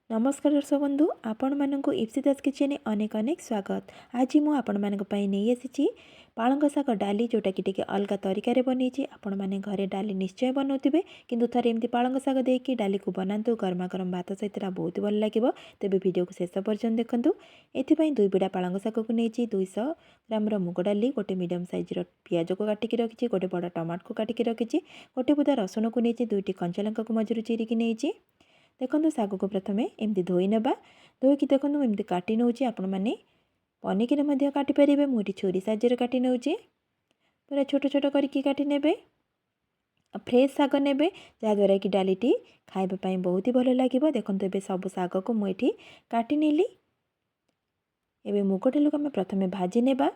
नमस्कार दर्शक बंधु आपण मानक इप्सिता किचन अनेक अनेक स्वागत। आज मु आपण मानक पई नहीं आसी पालंग साग डाली जोटा कि टिके अलग तरीका बनी। आपण माने घरे डाली निश्चय बनाउथिबे किंतु थरे एमती पालंग साग देकी डाली को बनातु गरमा गरम भात सहित बहुत भल लागिबो। तेबे वीडियो को शेष पर्यंत देखंतु। एथिपई दुई बिड़ा पालंग साग को नेची 200 ग्राम मुग डाली गोटे मीडियम साइज रो पियाज को काटिकी रखिछि, गोटे बड़ टमाटर को काटिकी रखिछि, गोटे बुदा रसुण को नेची, दुईटी कंचा लंका को मझिरु चिरिकी नेची। देखो साग को प्रथमे एमती धोई नेबा, धोईकी देखो एमती काटी नौची। आपण मैंने पनिकी मध्य काटी पारे, मुझे छुरी साहाଯ୍य काटी नौची। पूरा छोट छोट करके काटी नेबे। फ्रेश साग नेबे जहाँद्वारा कि डालीटी खाइबा बहुत ही भल लगे। देखो ए सब साग को मुझे काटी नेली। एबे मुग डाली को आम प्रथमे भाजी नेबा।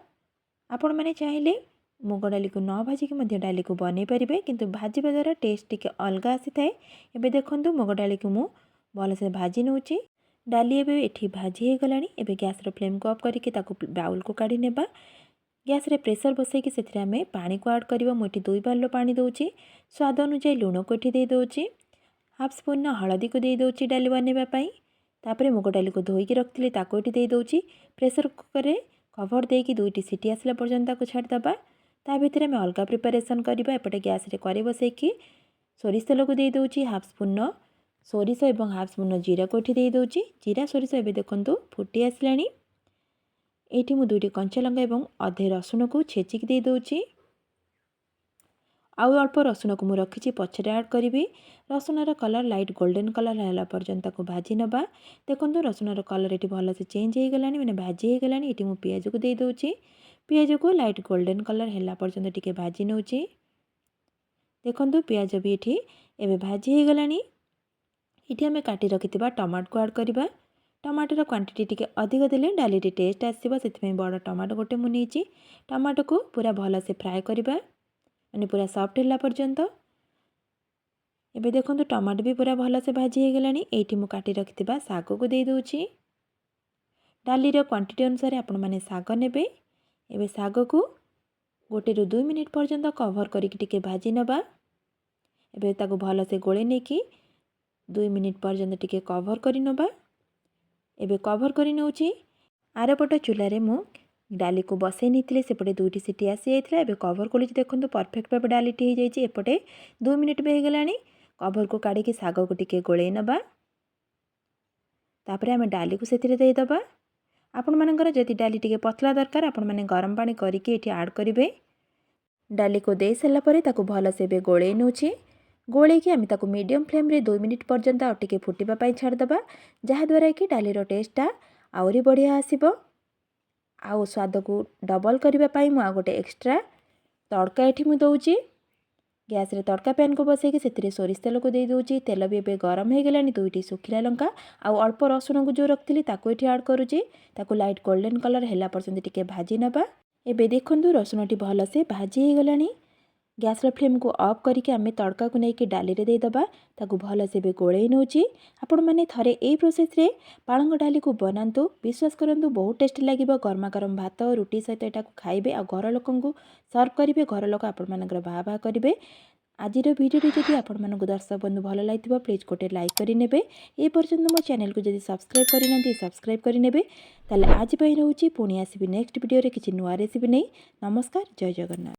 आपण मैंने चाहिए मुग डाली को न भाजिकी मध्य डाली को बनै पारे, किंतु भाजवा द्वारा टेस्ट टिके अलग आसी थाए। एबे देखंतु मुग डाली को मु भल से भाजी नौची। डाली एबे एठी भाजी हो गलानी। एबे गैस रो फ्लेम को ऑफ करके ताको बाउल को काढी नेबा। गैस रे प्रेशर बसैकी सेथिरे आमे पानी को ऐड करबा। मुठी 2 बाल्लो पानी दउची। स्वाद अनुसार लूण को एठी दे दउची। हाफ स्पून हळदी को दे दउची डाली बनेबा पई। तापरे मुग डाली को धोईकी रखथिले ताको एठी दे दउची। प्रेशर कुकर रे कवर देकी 2टी सीटी आसला पर्यंत ताको छाड़ दबा। ता भितर आम अलग प्रिपेरेसन करबा। एपटे गैस रे कड़े बसैकी सोरिष तेल को दे दउची। हाफ स्पून सोरिष एवं हाफ स्पून जीरा को एठी दे दउची। जीरा सोरिष एबे देखंतु फुटी आसलानी। एठी मु 2टी कंचा लंका एवं अधे रसुण को छेचिक दे दउची। आउ अल्प रसुण को मु रखिछि पछरे ऐड करिवि। रसुण रो कलर लाइट गोल्डन कलर हैला पर्यंत को भाजी नबा। देखंतु रसुण रो कलर एठी भल से चेंज हो गलानी, माने भाजी हो गलानी। एठी मु पियाज को दे दउची। पियाज को लाइट गोल्डन कलर हैला पर्यंत टिके भाजी नउची। देखंतु पियाज भी एठी एबे भाजी हो गलानी। इठी आमे काटी रखिथिबा टमाटर को ऐड करबा। टमाटर रो क्वांटिटी टिके अधिक देले डाली रे टेस्ट आसीबो, सेथमे बड़ टमाटर गोटे मु नेची। टमाटर को पूरा भल से फ्राई करबा, माने पूरा सॉफ्ट हैला पर्यंत। एबे देखंतु टमाटर भी पूरा भल से भाजी हो गलानी। एठी मु काटी रखिथिबा साग को दे दउची। डाली रो क्वांटिटी अनुसार आपण माने साग नेबे। एबे साग को 1 ରୁ 2 मिनिट पर्यंत कवर करके टिके भाजी नबा। एबे ताको भल से गोळे नेकी 2 मिनिट पर्यंत टिके कवर करि नबा। एबे कवर करि नउची। आरपट चूल्हा रे मु डाली को बसै निथिले, सेपटे 2टी सीटी आसी जाइथिला। एबे कवर कोली देखंतु परफेक्ट भाबे डालीटी हो जाइछि। एपटे 2 मिनिट बे हो गलानी। कवर को काढी के साग को टिके गोळे नबा। तापरे हम डाली को सेथिरे दे दबा। आपण मानकर जदि डाली टिके पतला दरकार आपण माने गरम पानी करके एठी ऐड करिवे। डाली को दे सला परे ताको भल से बे गोळे नउछि। गोळे की आमी ताको मीडियम फ्लेम रे 2 मिनिट पर्यंत आ टिके फुटिबा पई छाड़ दबा, जहा द्वारा कि डाली रो टेस्टटा आउरी बढ़िया आसीबो। आउ स्वाद को डबल करबा पई मु आ गोटे एक्स्ट्रा तड़का एठी मु दउछि। गैस रे तड़का पैन को बसैकी सेथिरे सोरिष तेल को दे दउछि। तेल भी एबे गरम हो गलानी। 2टी सुखिला लंका आउ अल्प रसुण को जो रखथिली ताको एठी ऐड करूछि। ताको लाइट गोल्डन कलर हैला पर्यंत टिके भाजी नबा। एबे देखंतु रसुणटी भल से भाजी हो गलानी। गैस रो फ्लेम को ऑफ करके आमे तड़का को नेकी डाली रे दे दबा। ताको भल से बे गोळे नउछि। आपण माने थरे ए प्रोसेस रे पालंग डाली को बनांतु, विश्वास करंतु बहुत टेस्टी लागिबो। गरमा गरम भात रुटी सहित एटा को खाइबे आ घर लोकन को सर्व करिवे। घर लोक आपण मानकर बाहा करिवे। आजिर वीडियो जदि आपण मानक दर्शक बंधु भल लागिथिबो प्लीज गोटे लाइक करि नेबे। ए पर्यंत मो चैनल को जदि सब्सक्राइब करि नथि सब्सक्राइब करि नेबे। ताले आज पई रहउची, पुणी आसीबी नेक्स्ट वीडियो रे किछि नुवा रेसिपी नै। नमस्कार, जय जगन्नाथ।